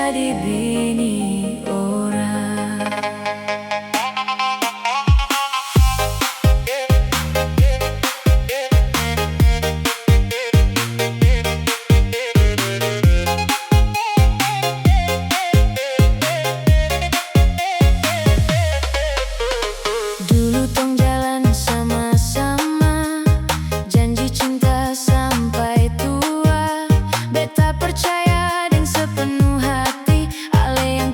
jadi bini orang. Dulu tong jalan sama-sama, janji cinta sampai tua. Beta percaya dengan sepenuh hati, ale yang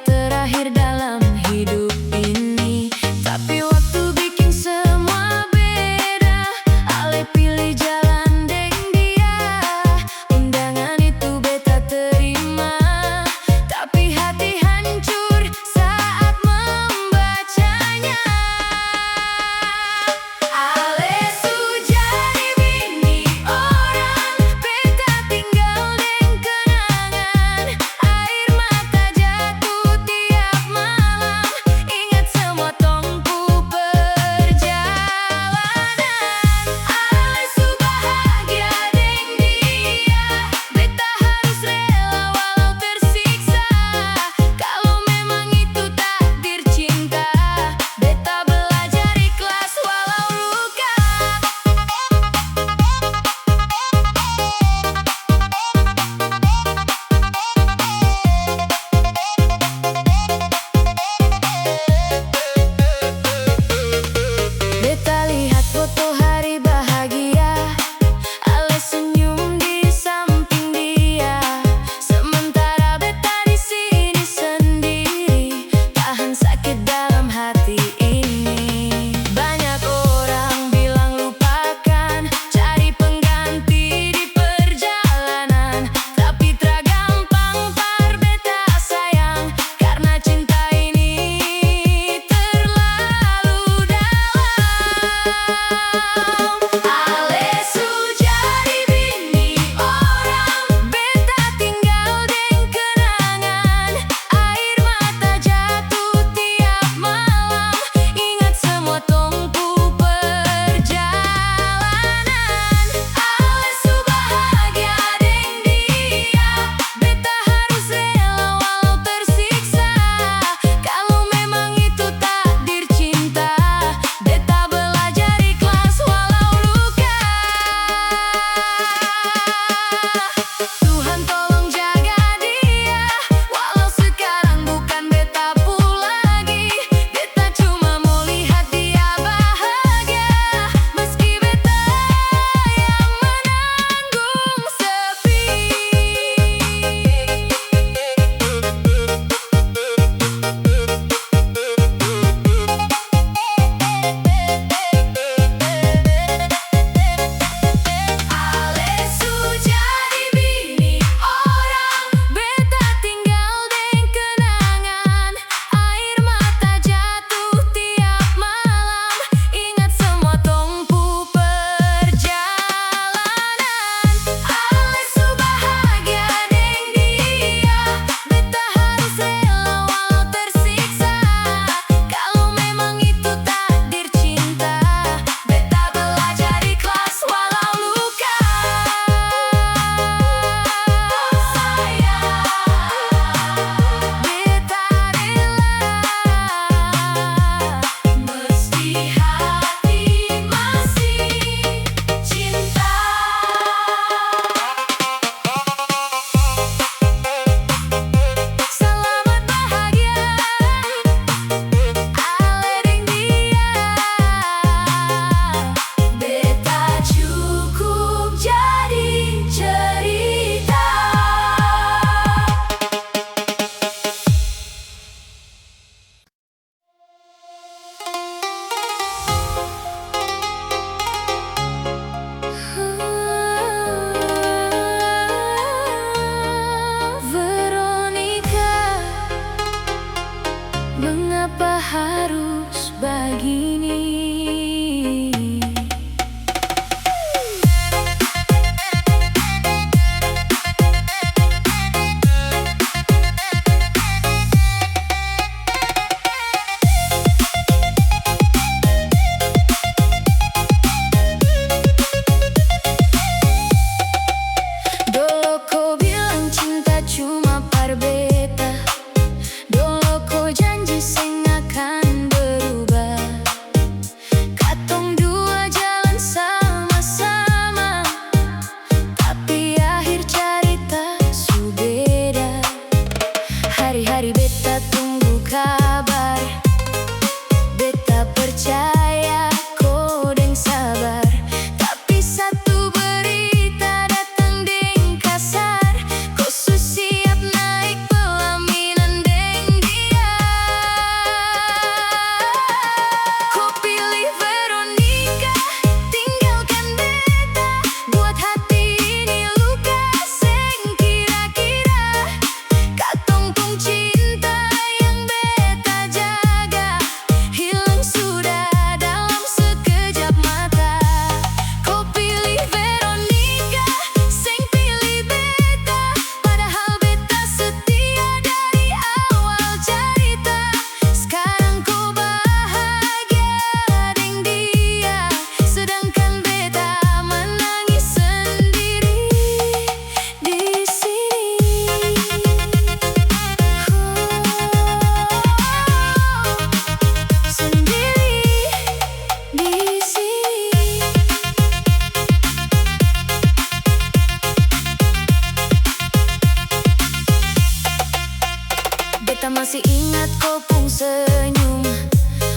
Masih ingat kau pun senyum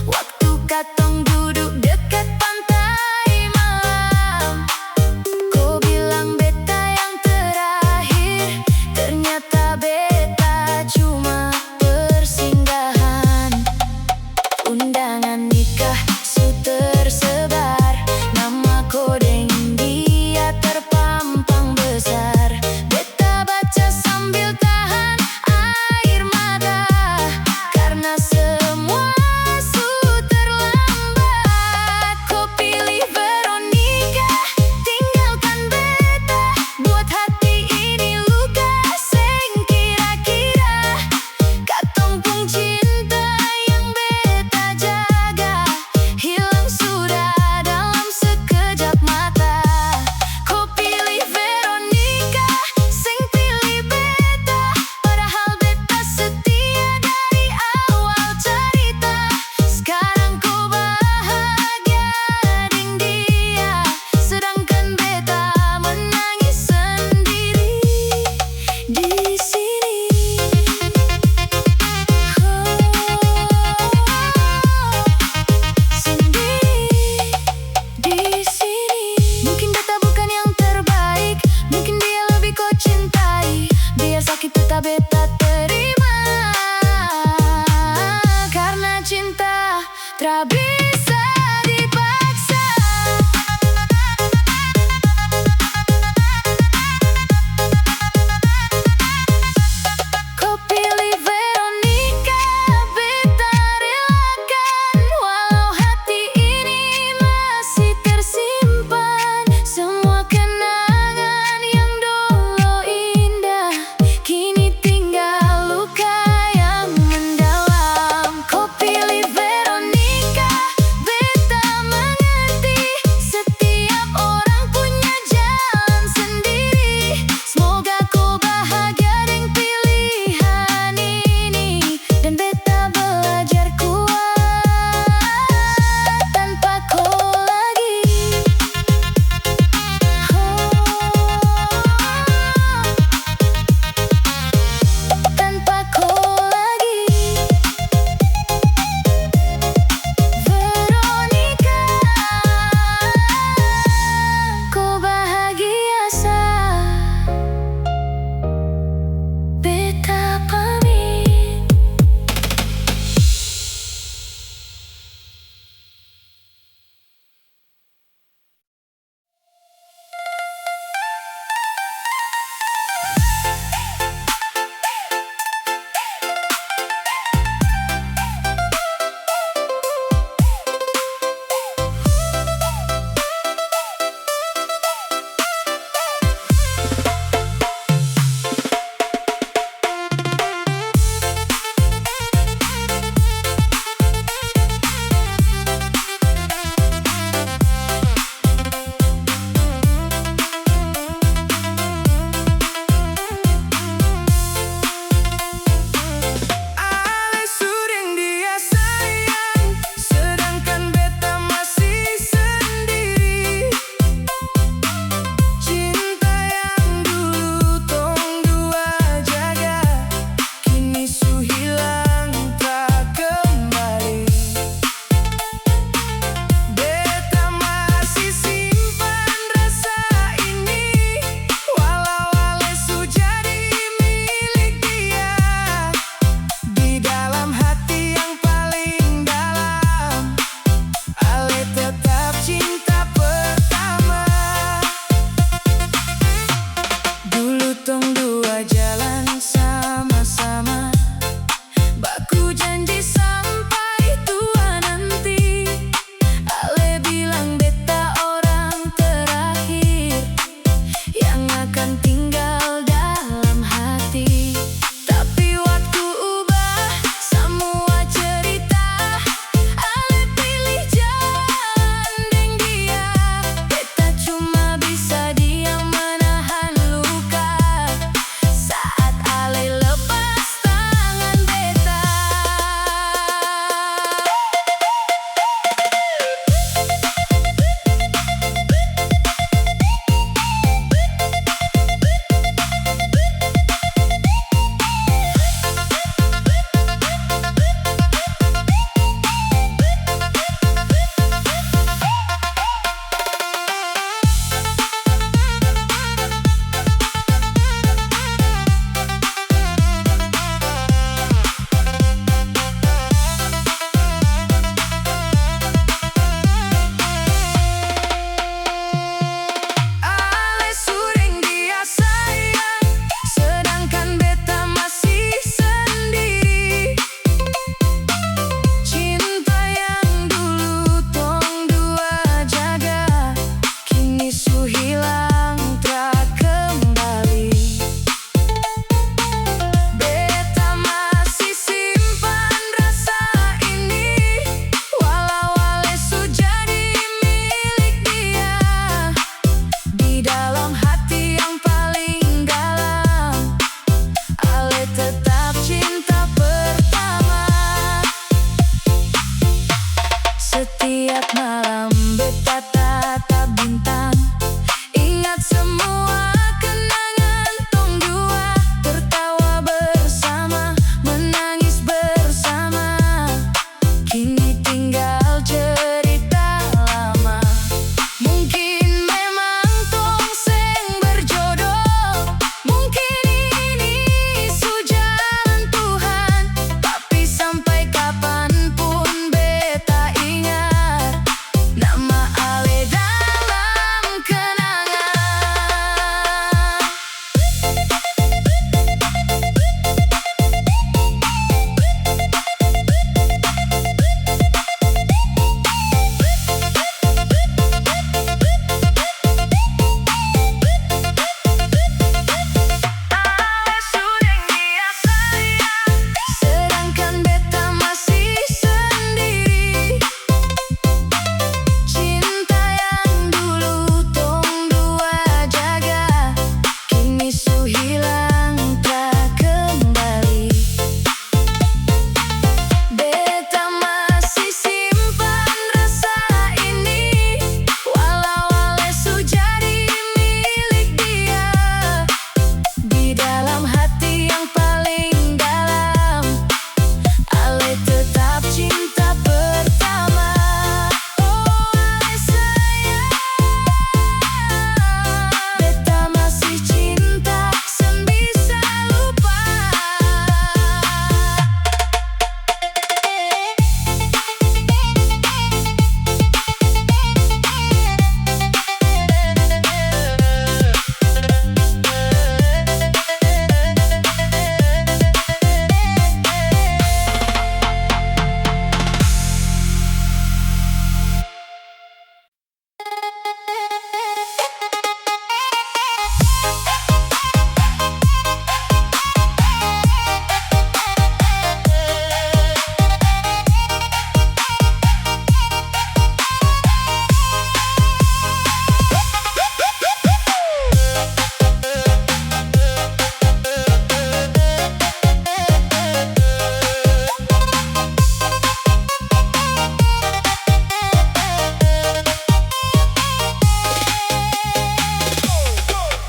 waktu katong duduk dekat pantai malam. Kau bilang beta yang terakhir, ternyata beta cuma persinggahan. Undangan nikah su tersebar, nama kau deng dia terpampang besar. Beta baca sambil tahan air mata, karena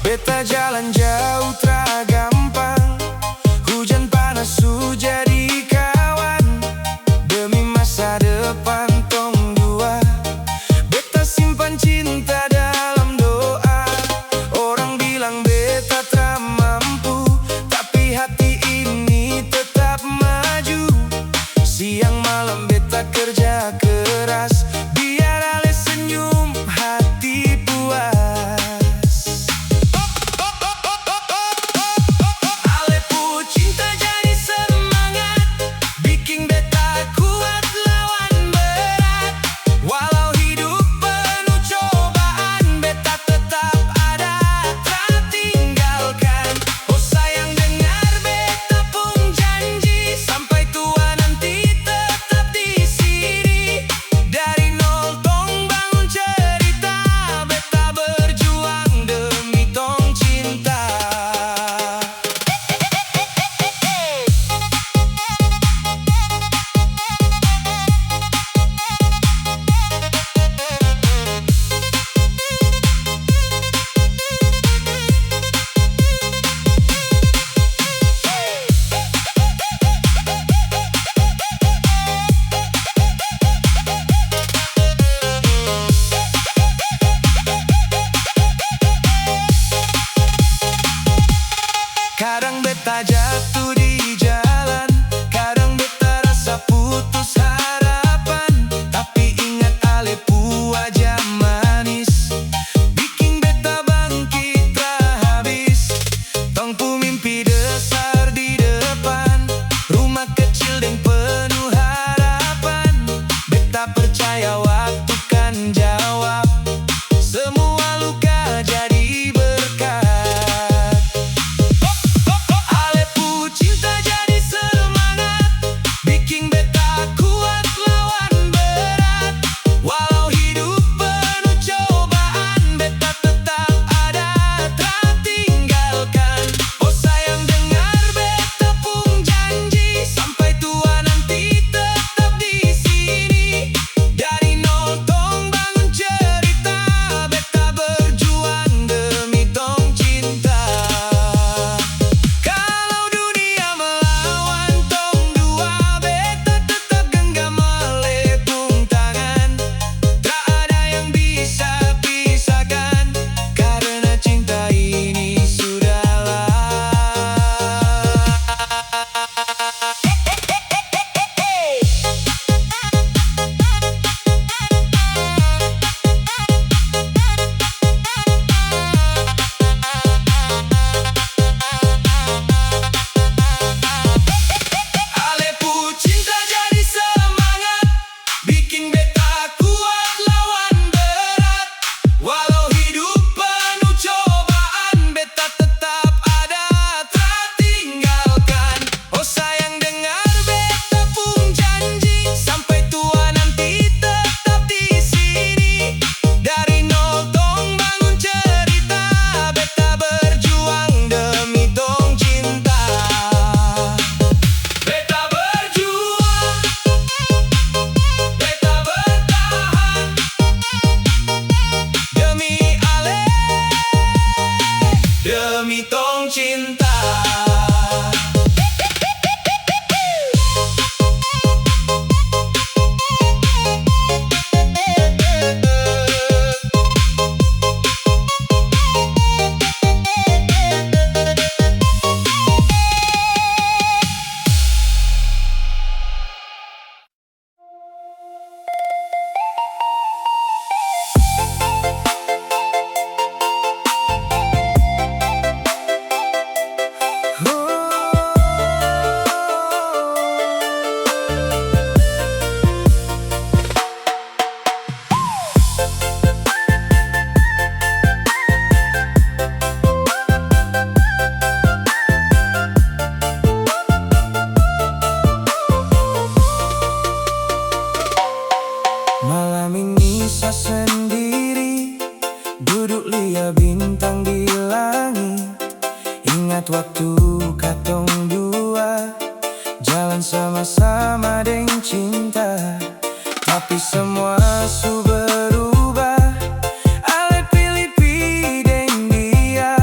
Beta jalan jauh tra gampang, hujan panas su jadi kawan. Demi masa depan tong dua, beta simpan cinta dalam doa. Orang bilang beta tak mampu, tapi hati ini tetap maju. Siang malam beta kerja keras, biar ale senyum hati puas. Ale pu cinta jadi semangat, bikin beta kuat lawan berat. Walau hidup penuh cobaan, beta tetap ada, tak tinggalkan. Oh sayang dengar beta pun janji, sampai tua nanti tetap di sini. Dari nol tong bangun cerita, beta berjuang demi tong cinta. Kadang beta jatuh di jalan, kadang beta rasa putus harapan. Tapi ingat ale pu wajah manis, bikin beta bangkit tak habis. Tong pu mimpi besar di depan, rumah kecil dan penuh harapan. Beta percaya waktu kan jawab semua luka jadi berkat. Ale pu cinta jadi semangat, bikin beta kuat lawan berat. Walau hidup penuh cobaan, beta tetap ada, tak tinggalkan. Oh sayang dengar beta pun janji, sampai tua nanti tetap di sini. Dari nol tong bangun cerita, beta berjuang demi tong cinta. Kalau dunia melawan tong dua, beta tetap genggam melepung tangan. Tak ada yang bisa pisahkan, karena cinta ini sudahlah. Ale pu cinta jadi semangat, bikin beta kuat lawan berat. Walau hidup penuh cobaan, beta tetap ada, tak tinggalkan. Oh sayang dengar beta pun janji, sampai tua nanti tetap di sini. Dari nol tong bangun cerita, beta berjuang demi tong cinta. Beta berjuang, beta bertahan, demi ale, demi tong cinta. Malam ini saya sendiri, duduk lihat bintang di langit. Ingat waktu katong dua, jalan sama-sama deng cinta. Tapi semua su berubah, ale pilih deng dia.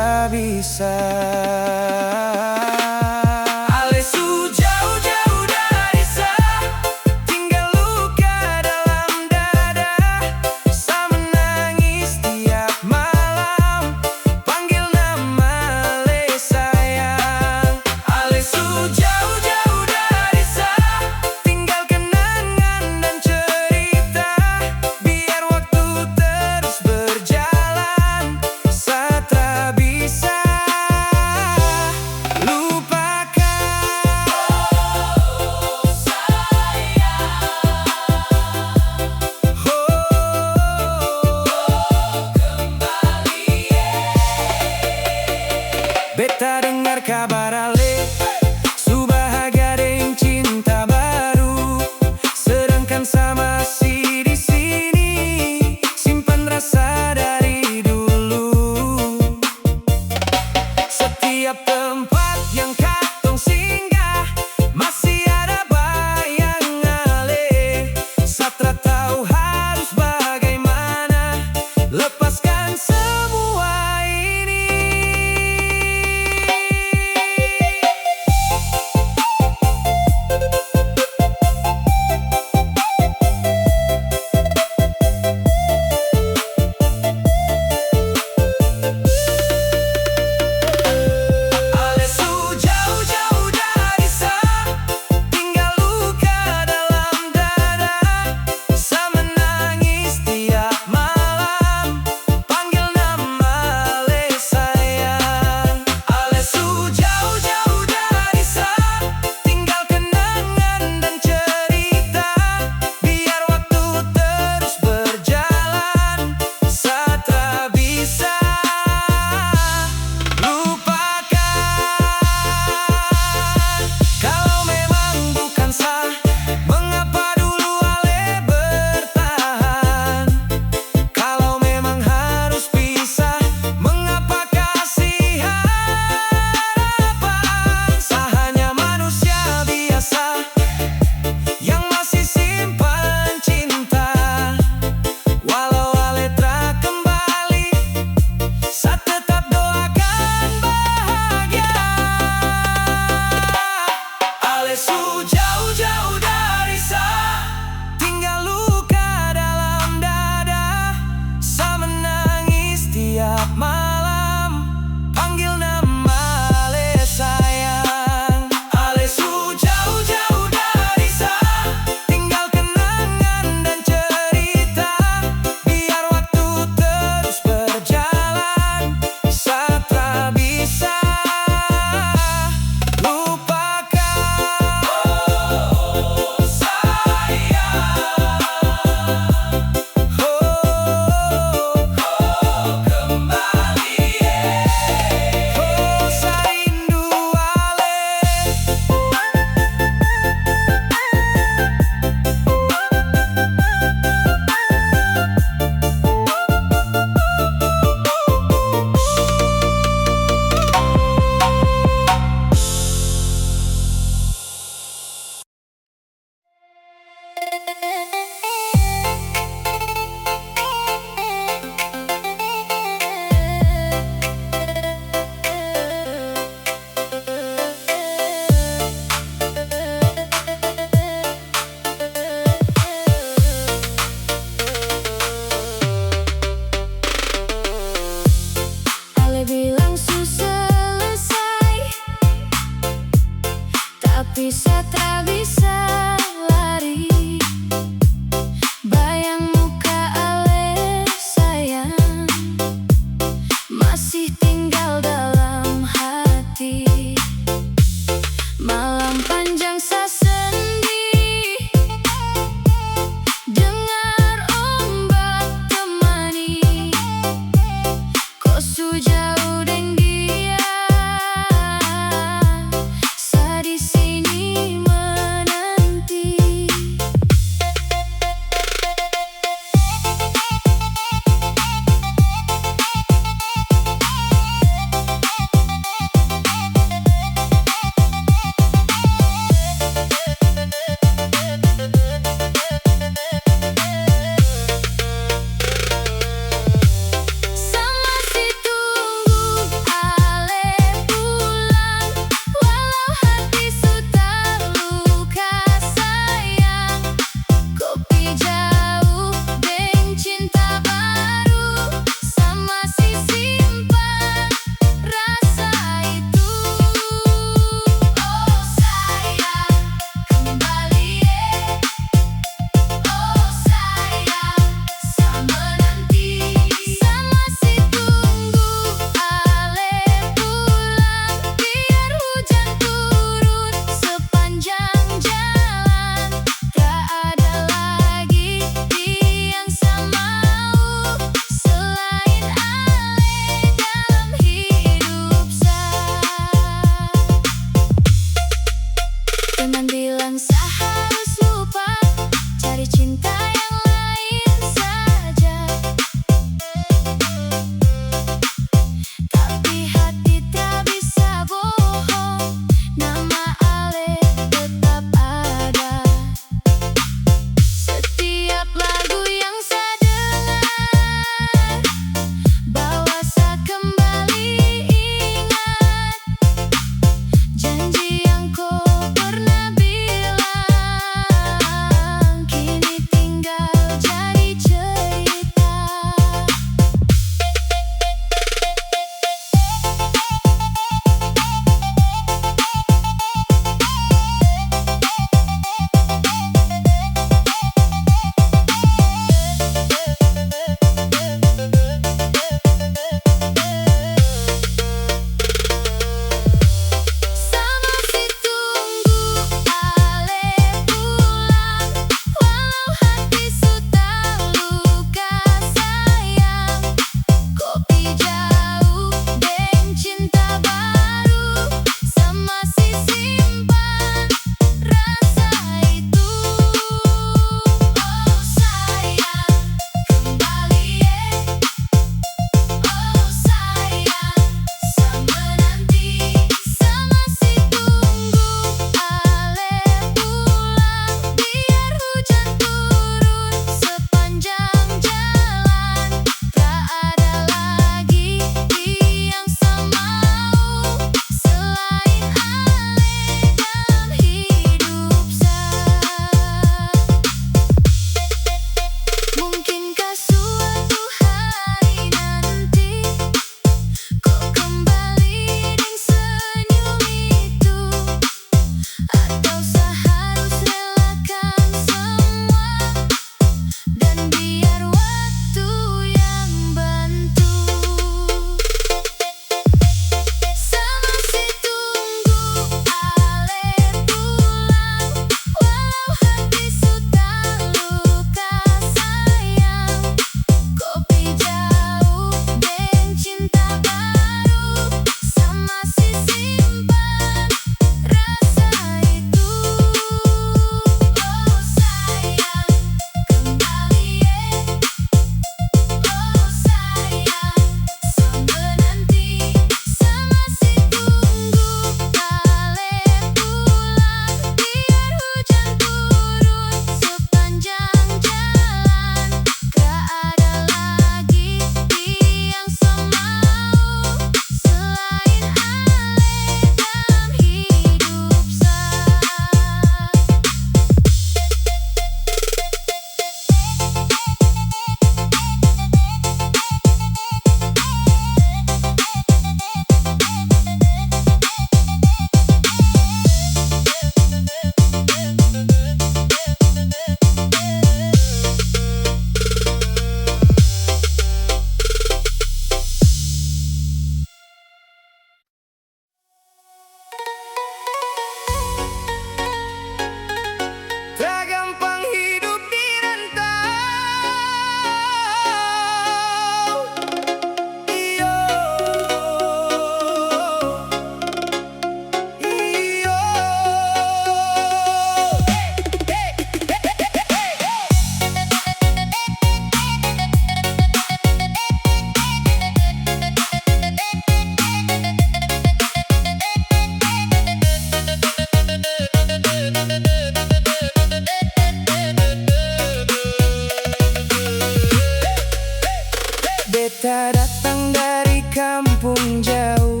Beta datang dari kampung jauh,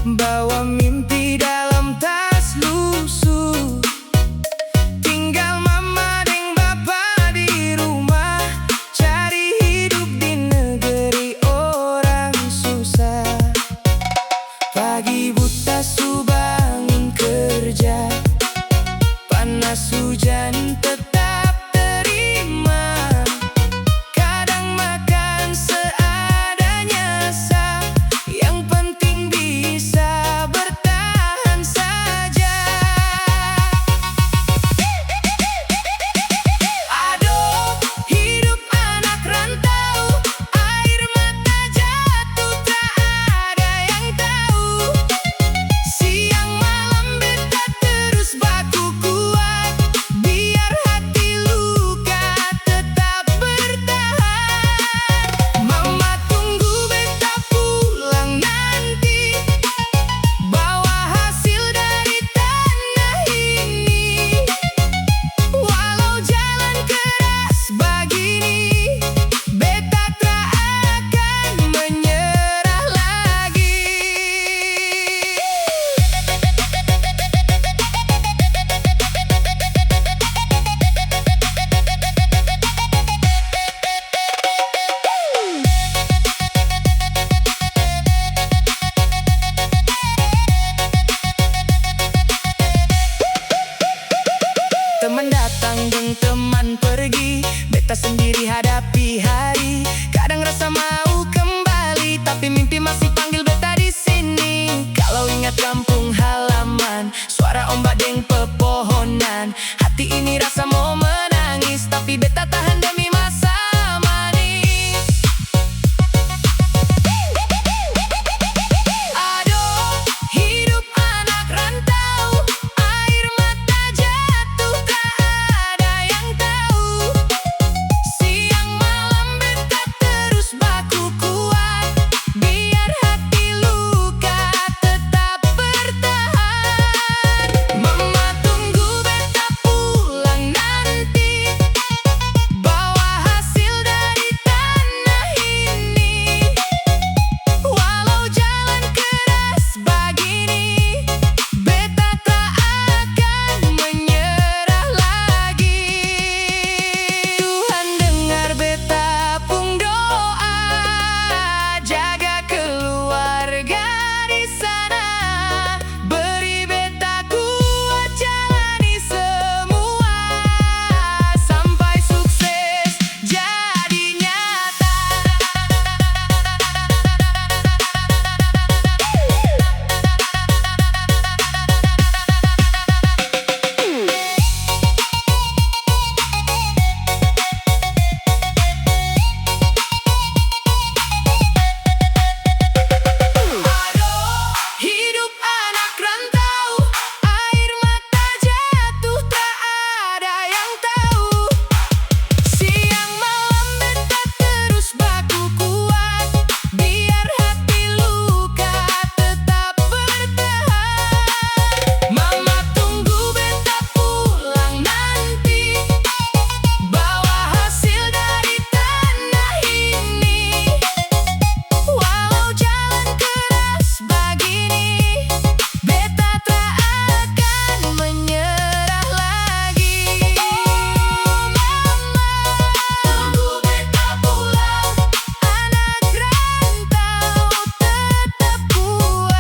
bawa mimpi dalam tas lusuh. Tinggal mama deng bapa di rumah, cari hidup di negeri orang susah. Pagi buta su bangun kerja, panas hujan tetap terima. Kadang makan seadanya sah, yang penting bisa bertahan saja. Aduh, hidup anak rantau, air mata jatuh tak ada yang tahu. Siang malam beta terus baku kuat, biar hati luka tetap bertahan. Mama tunggu beta pulang nanti, bawa hasil dari tanah ini. Walau jalan keras begini, beta tak akan menyerah lagi. Teman datang dan teman pergi, beta sendiri hadapi hari. Kadang rasa mau kembali, tapi mimpi masih panggil beta di sini. Kalau ingat kampung halaman, suara ombak deng pepohonan, hati ini rasa mau menangis, tapi beta tahan demi masa manis. Aduh, hidup anak rantau, air mata jatuh tak ada yang tahu. Siang malam beta terus baku kuat, biar hati luka tetap bertahan. Mama tunggu beta pulang nanti, bawa hasil dari tanah ini. Walau jalan keras begini, beta tak akan menyerah lagi. Tuhan dengar beta pung doa, jaga keluarga di sana. Beri beta kuat jalani semua, sampai sukses jadi nyata. Aduh, hidup anak rantau, air mata jatuh tak ada yang tahu. Siang malam beta terus baku kuat, biar hati luka tetap bertahan. Mama tunggu beta pulang nanti, bawa hasil dari tanah ini. Walau jalan keras begini, beta tak akan menyerah lagi. Mama tunggu beta pulang, anak rantau tetap kuat.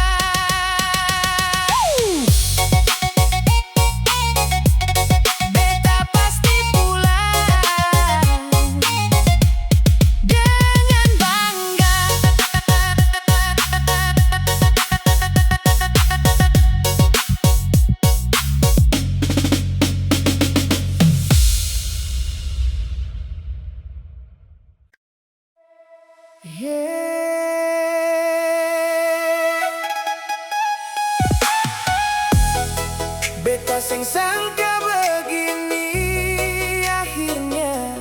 Beta pasti pulang dengan bangga. Beta sing sangka begini akhirnya,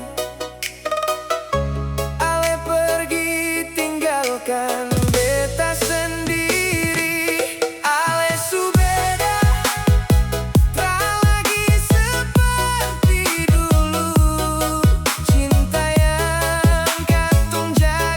ale pergi tinggalkan beta sendiri. Ale su beda, tak lagi seperti dulu. Cinta yang katong jalani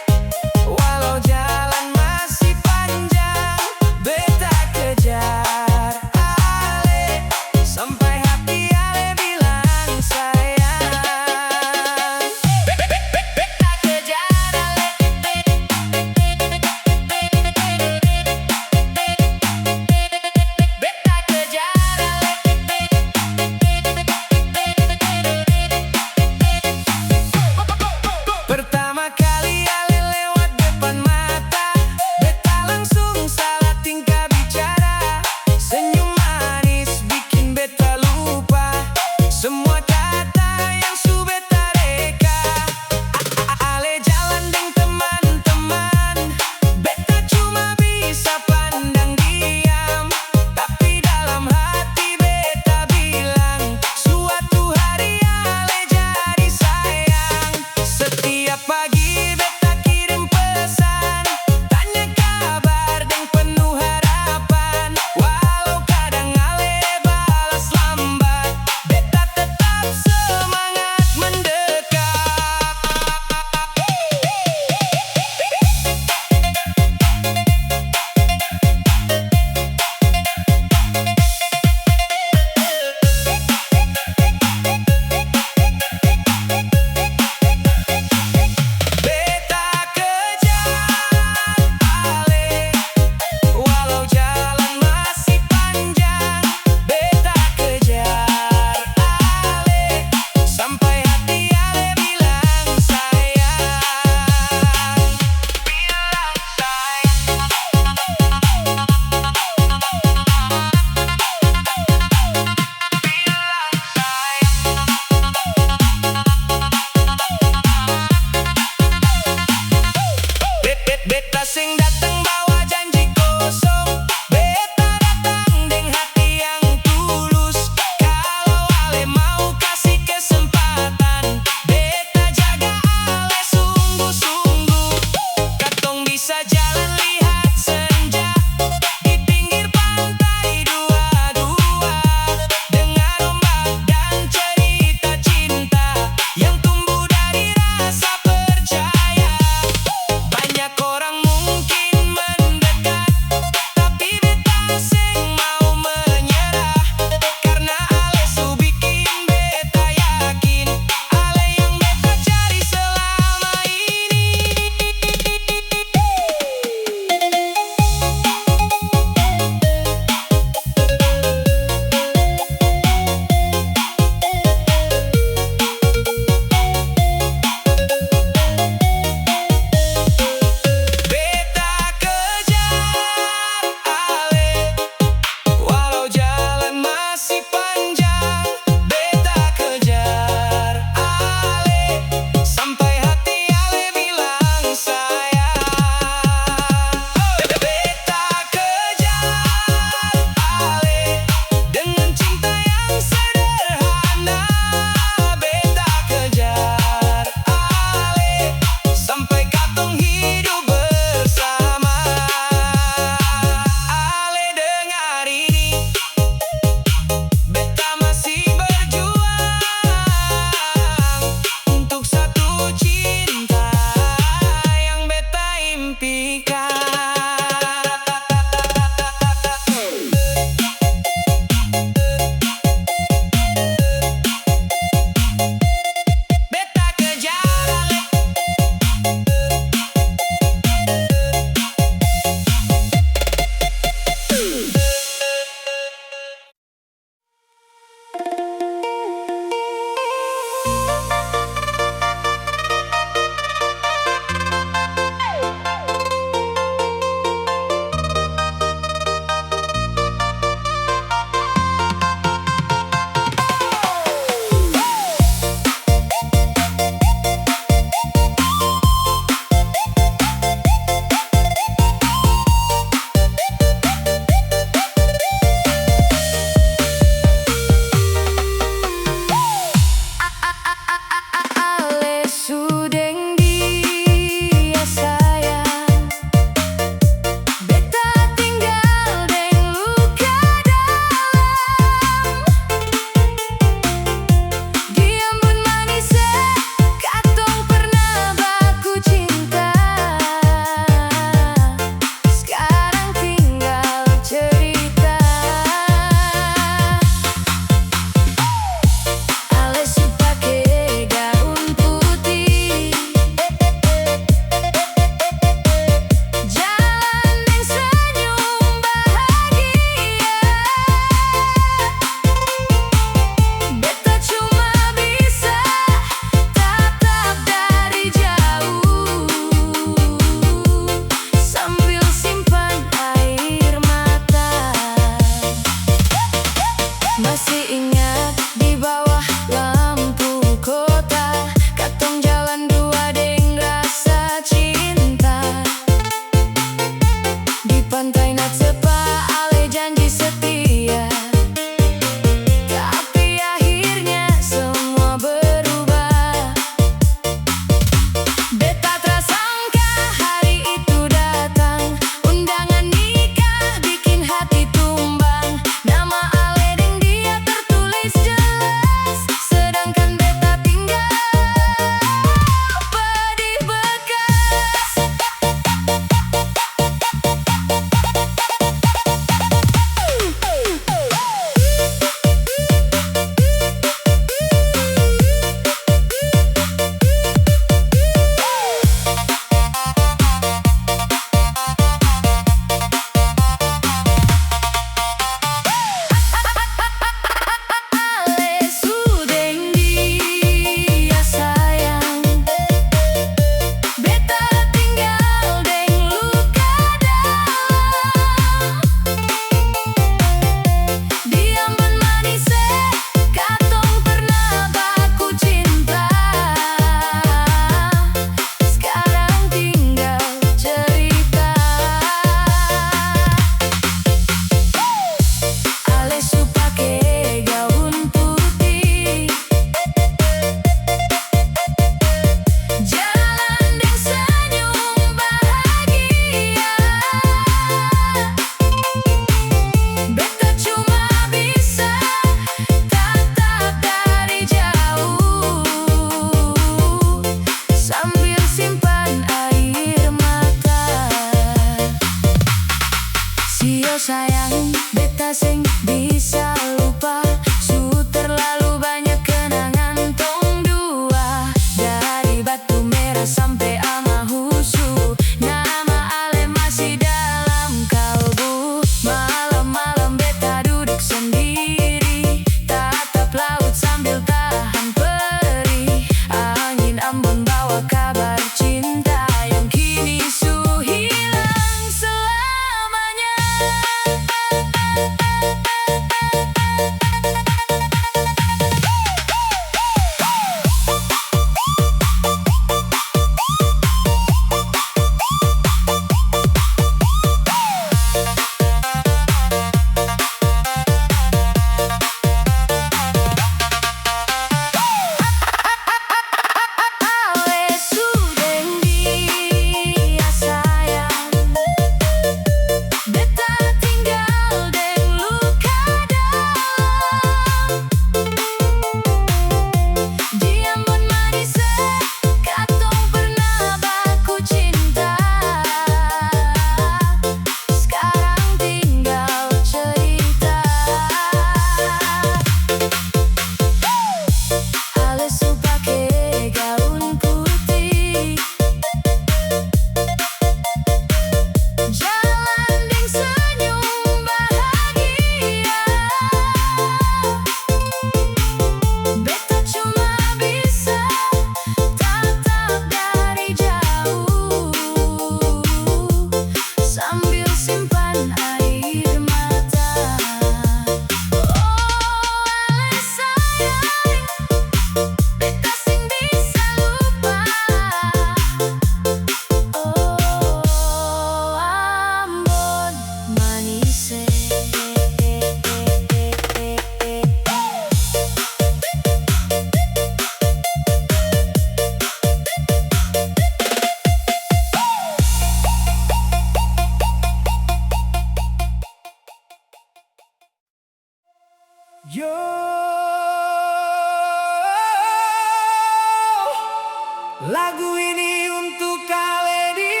Lagu ini untuk kalian di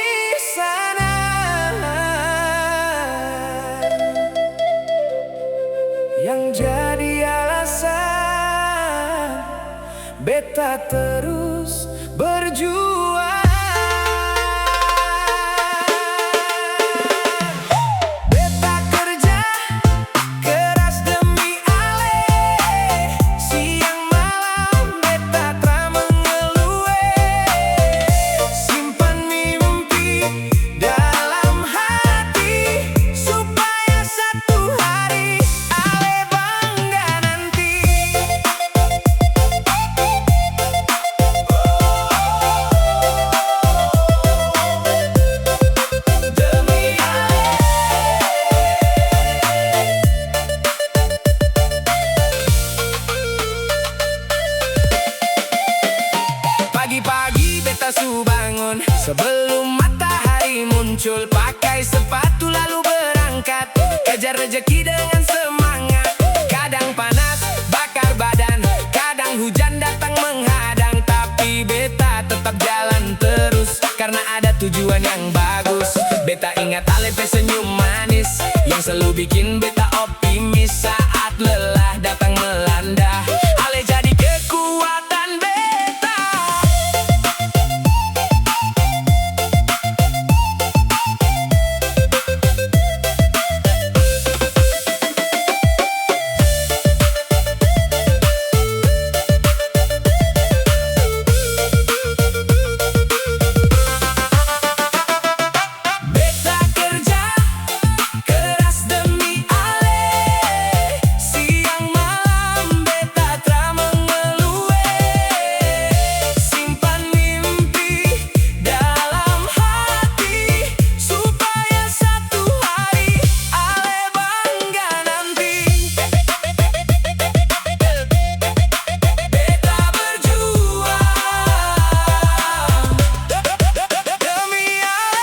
sana yang jadi alasan beta terus berjuang. Beta kerja keras demi ale, siang malam beta tra mengeluh. Simpan mimpi dalam hati supaya satu hari ale bangga nanti. Demi ale. Pagi-pagi beta su bangun sebelum matahari muncul, pakai sepatu lalu berangkat kejar rejeki dengan semangat. Kadang panas bakar badan, kadang hujan datang menghadang, tapi beta tetap jalan terus karena ada tujuan yang bagus. Beta ingat ale pe senyum manis yang selalu bikin beta optimis saat lelah datang melanda. Ale jadi kekuatan beta. Beta kerja keras demi ale, siang malam beta tra mengeluh. Simpan mimpi dalam hati supaya satu hari ale bangga nanti. Beta berjuang demi ale.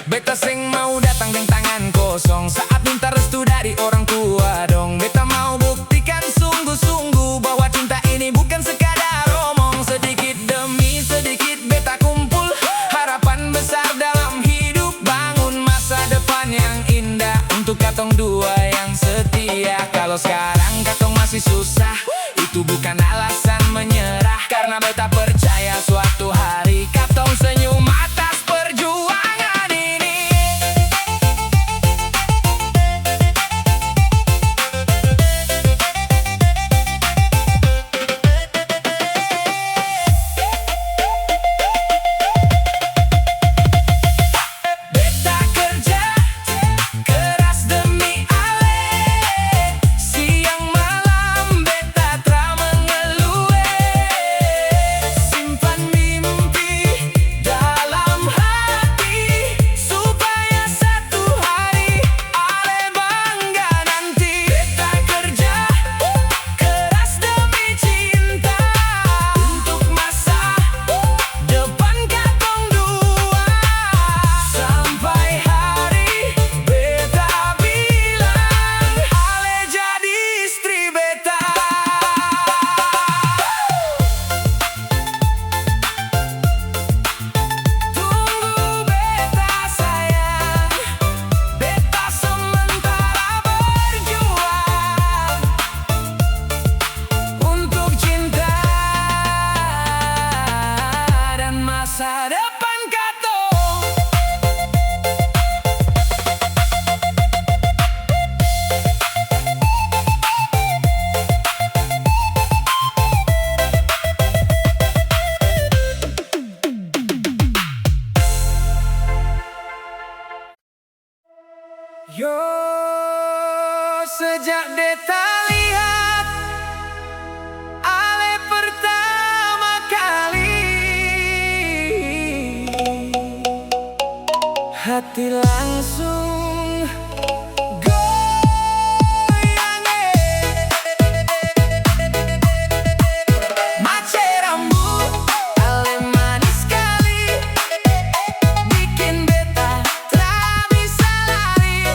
Beta seng mau datang dengan tangan kosong saat minta restu dari orang tua dong. Beta mau buktikan sungguh-sungguh bahwa cinta ini bukan sekadar omong. Sedikit demi sedikit beta kumpul harapan besar dalam hidup, bangun masa depan yang indah untuk katong dua yang setia. Kalau sekarang katong masih susah, itu bukan alasan menyerah, karena beta percaya suatu hari katong senyum atas perjuangan ini. Beta kerja keras demi ale, siang malam beta tra mengeluh. Simpan mimpi dalam hati supaya satu hari ale bangga nanti. Beta kerja keras demi cinta untuk masa depan katong dua, sampai hari beta bilang ale jadi istri beta. Tunggu beta sayang, beta sementara berjuang untuk cinta dan masa depan katong. Yo, sejak beta lihat ale pertama kali, hati langsung goyang. Mace rambut ale manis sekali, bikin beta tra bisa lari.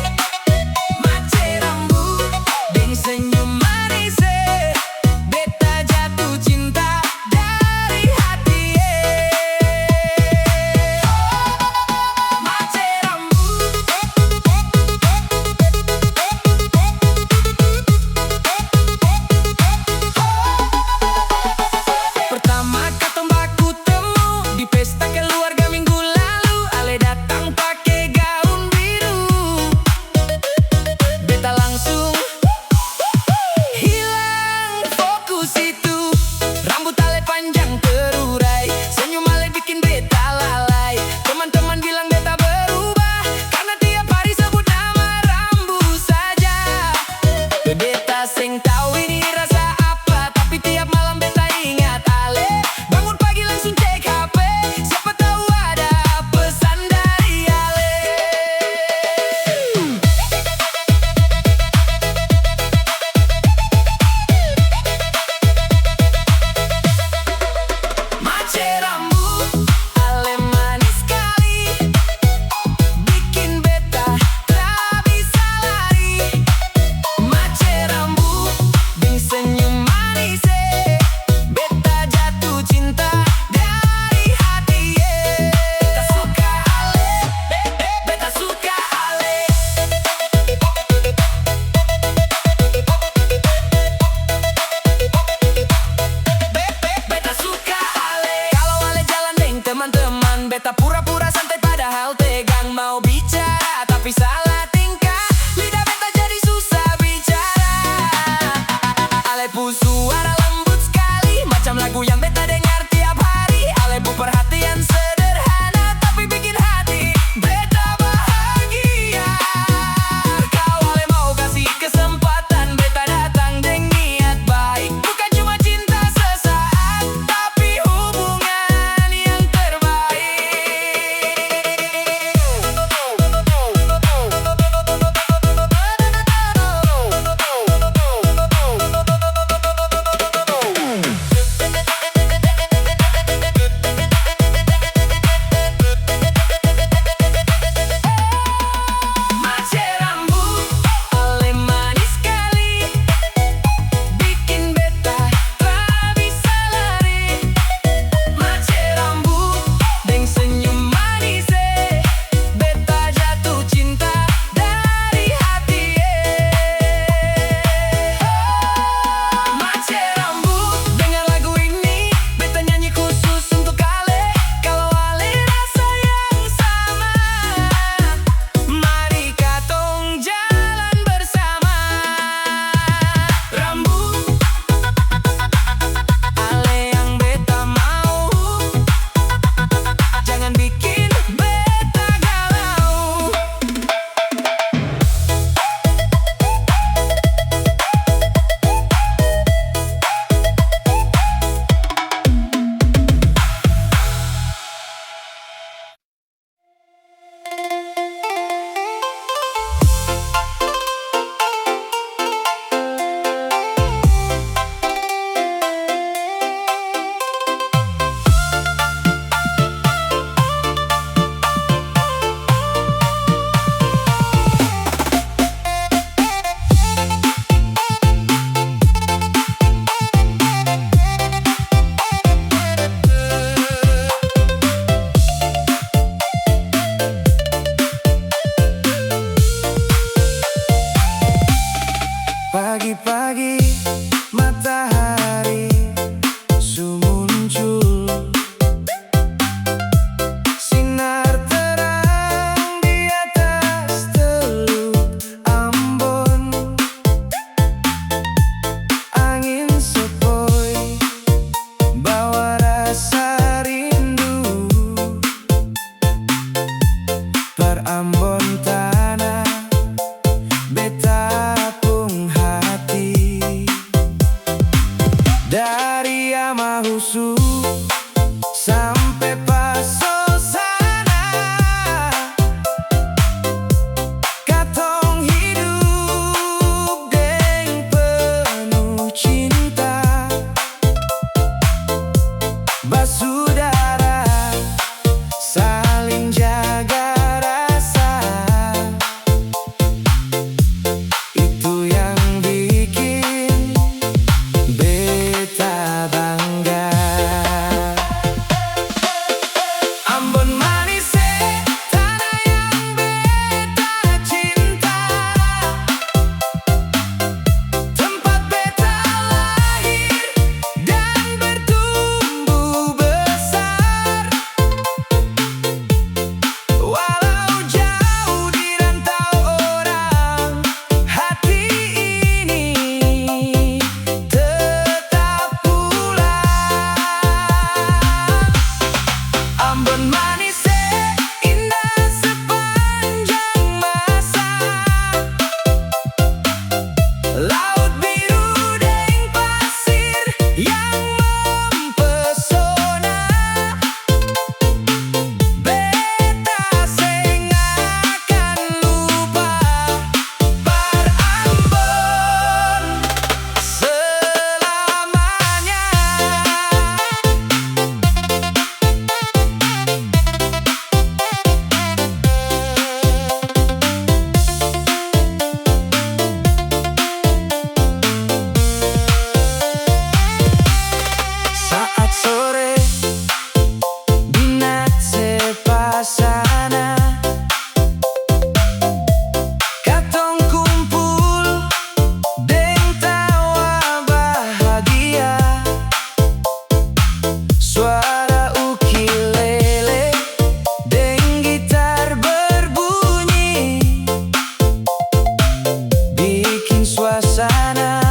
suasana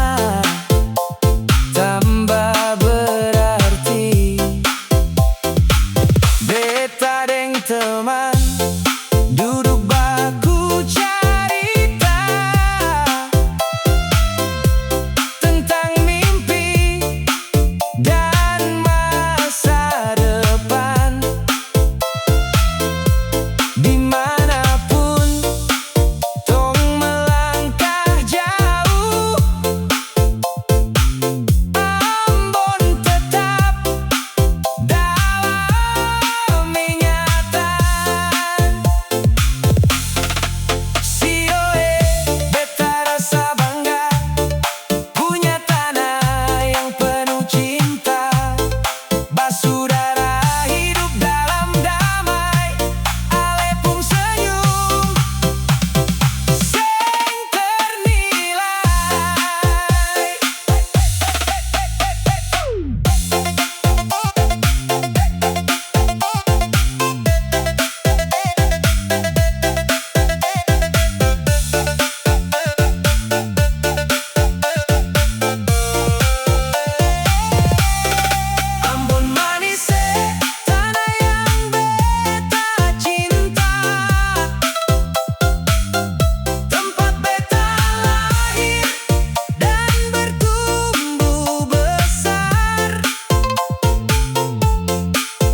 tambah berarti. Beta deng teman duduk baku cerita tentang mimpi dan masa depan. Dimanapun tong melangkah jauh, Ambon tetap dalam ingatan. Sioe, beta rasa bangga punya tanah yang penuh cinta. Basudara hidup dalam damai, ale pun senyum seng ternilai. Ambon manis, tanah yang beta cinta, tempat beta lahir dan bertumbuh besar.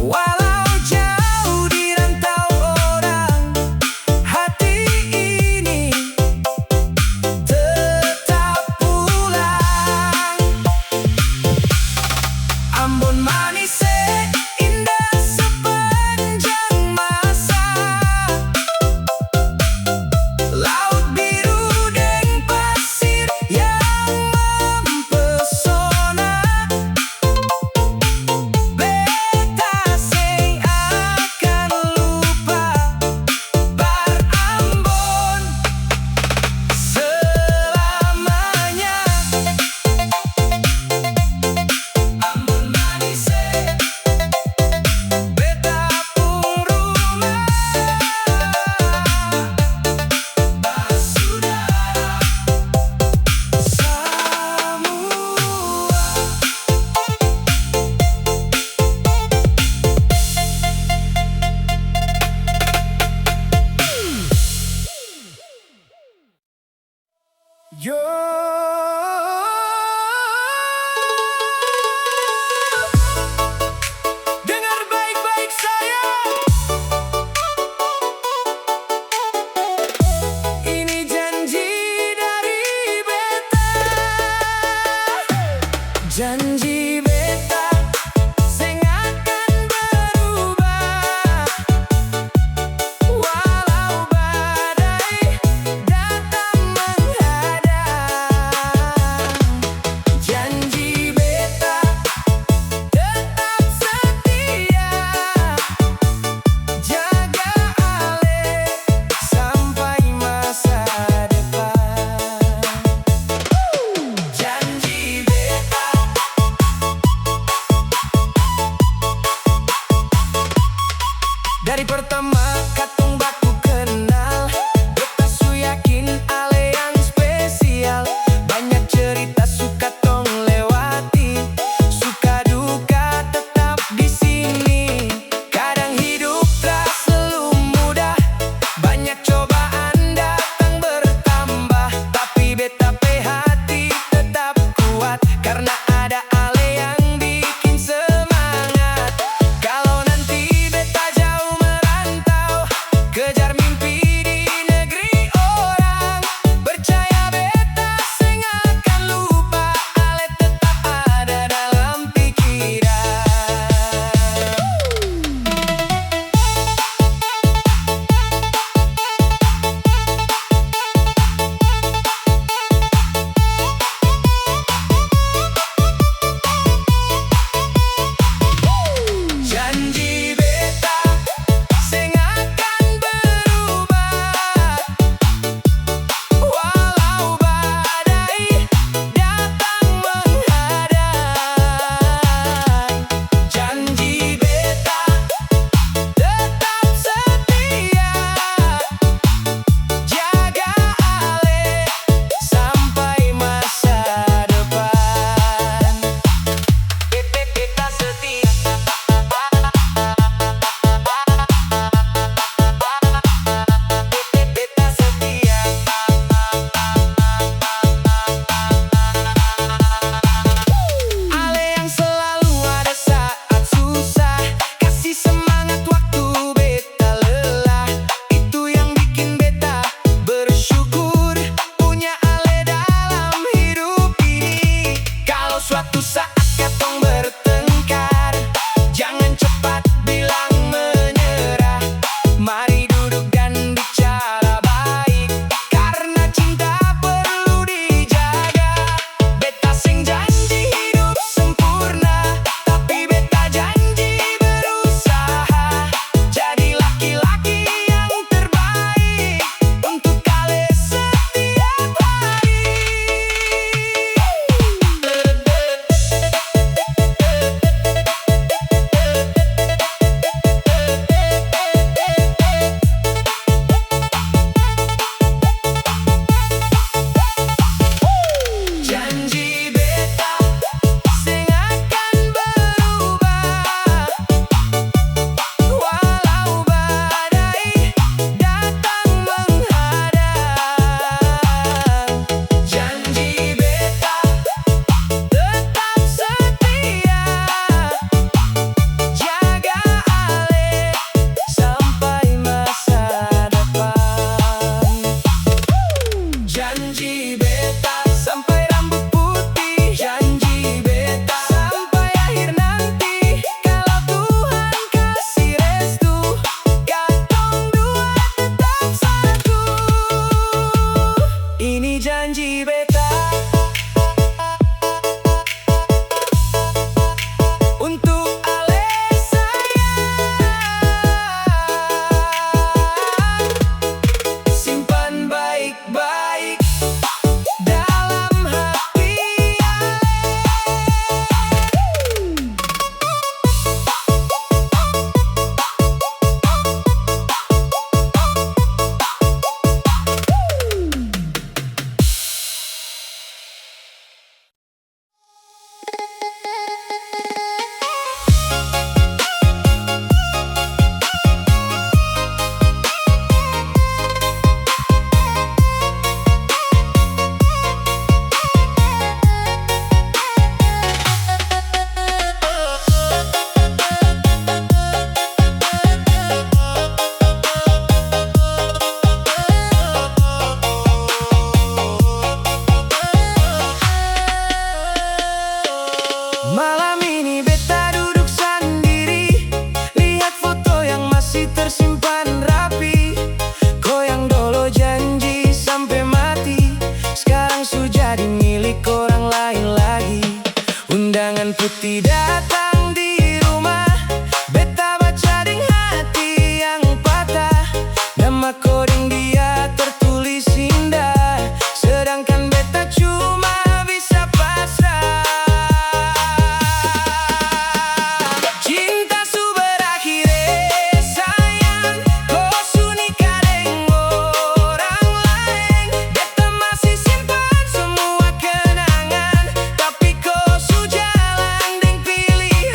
Walau jauh di rantau orang, hati ini tetap pulang. Ambon manis, indah sepanjang masa. Laut biru deng pasir yang mempesona. Beta seng akan lupa bar Ambon selamanya. Ambon manis, beta pun rumah. Basudara semua. Yo, dengar baik-baik sayang, ini janji dari beta. Janji beta seng akan berubah, walau badai datang menghadang. Janji beta tetap setia, jaga ale sampai masa depan. Janji beta Janji beta sampai rambut putih, janji beta sampai akhir nanti. Kalau Tuhan kasih restu, katong dua tetap satu. Ini janji beta untuk ale sayang. Simpan baik-baik dalam hati ale. Malam ini beta duduk sendiri, lihat foto yang masih tersimpan rapi. Goyang dolo janji sampai mati, sekarang sudah milik orang lain lagi. Undangan putih datang di rumah, beta baca ding hati yang patah. Nama koding dia tertulis indah, sedangkan beta cuma bisa pasrah. Cinta su berakhir sayang, kau su nikah deng orang lain. Beta masih simpan semua kenangan, tapi kau su jalan deng pilihan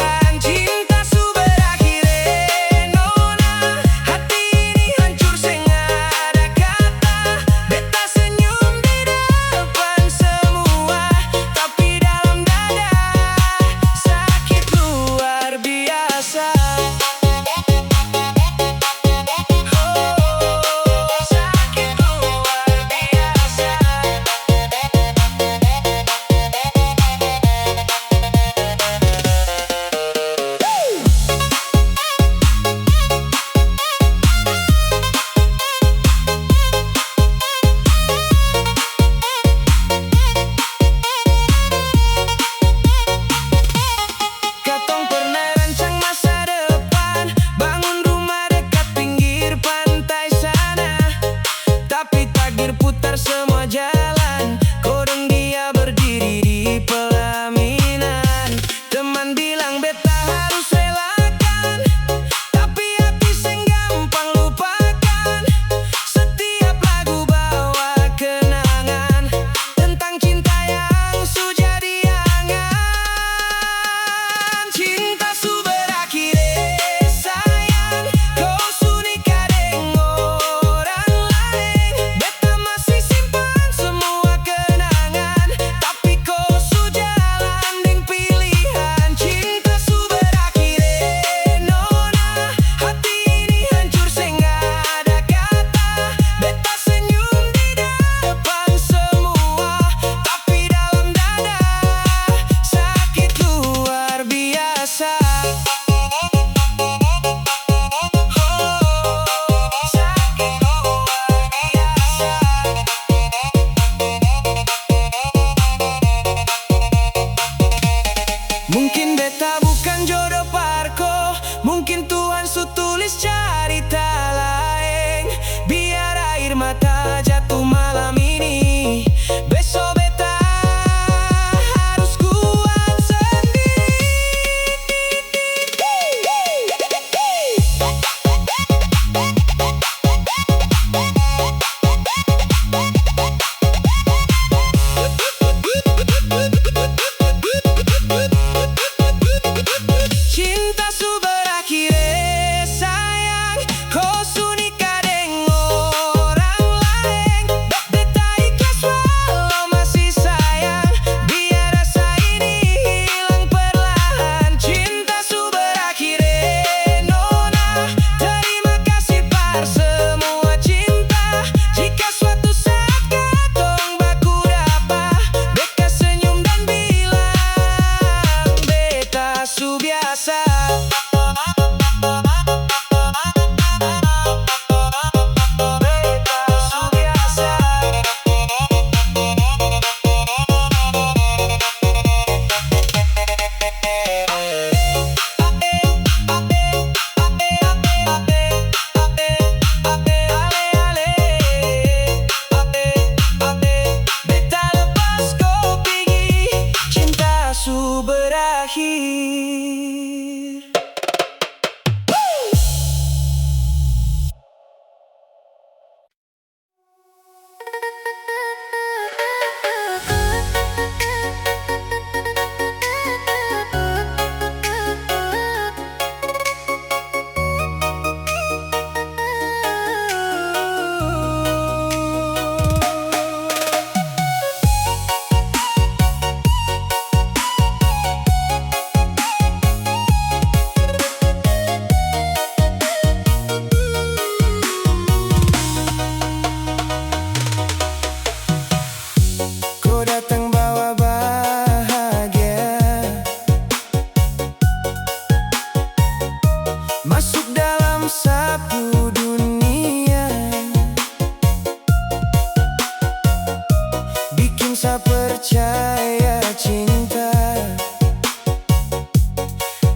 bisa percaya cinta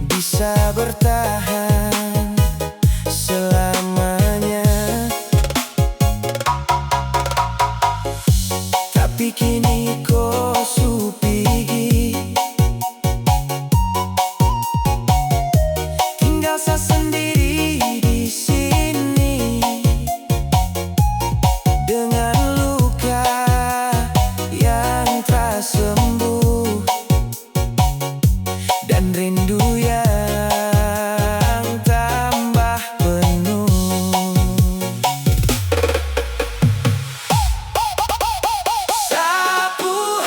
bisa bertahan selamanya. Tapi kini kau su pergi, tinggal saya sendiri di sini dengan luka yang tak sembuh dan rindu yang tambah penuh. Sapu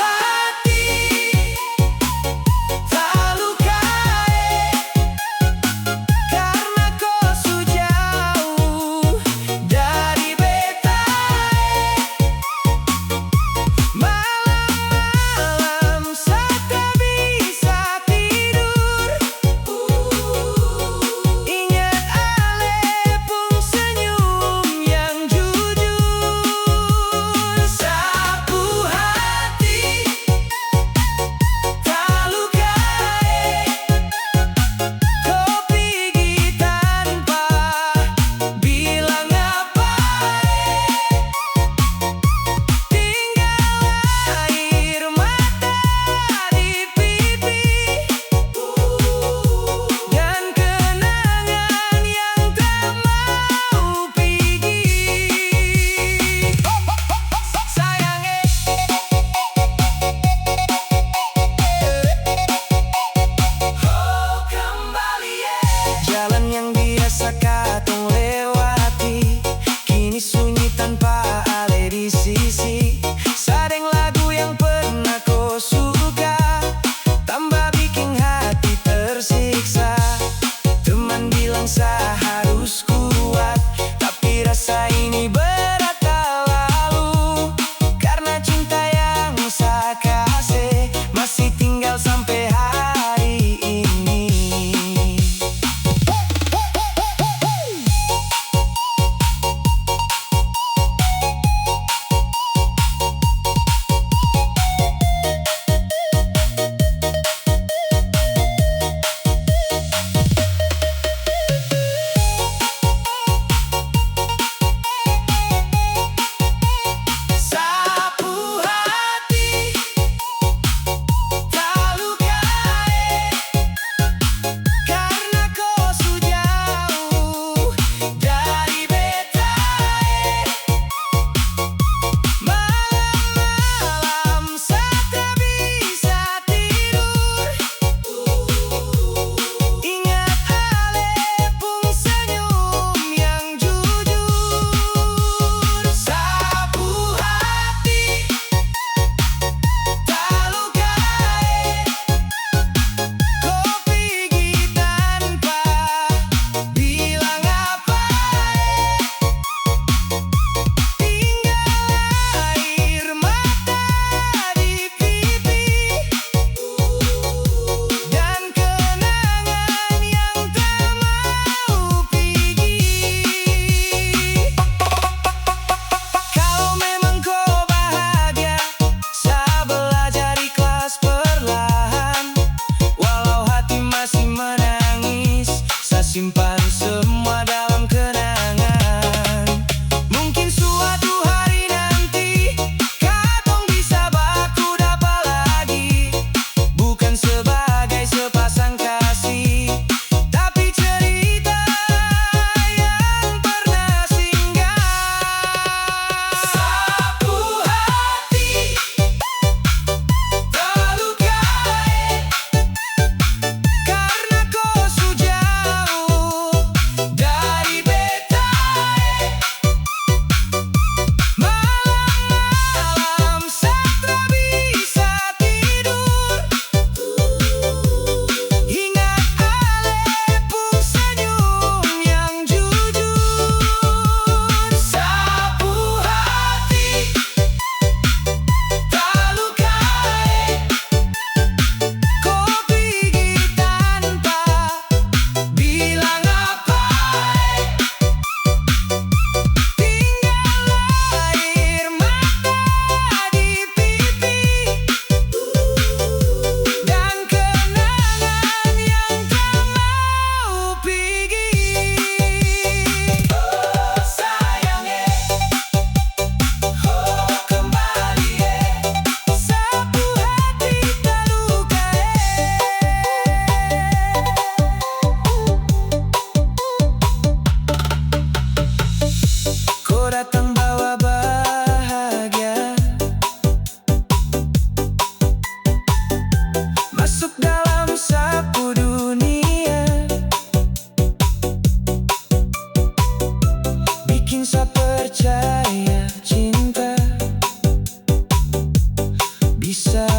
bisa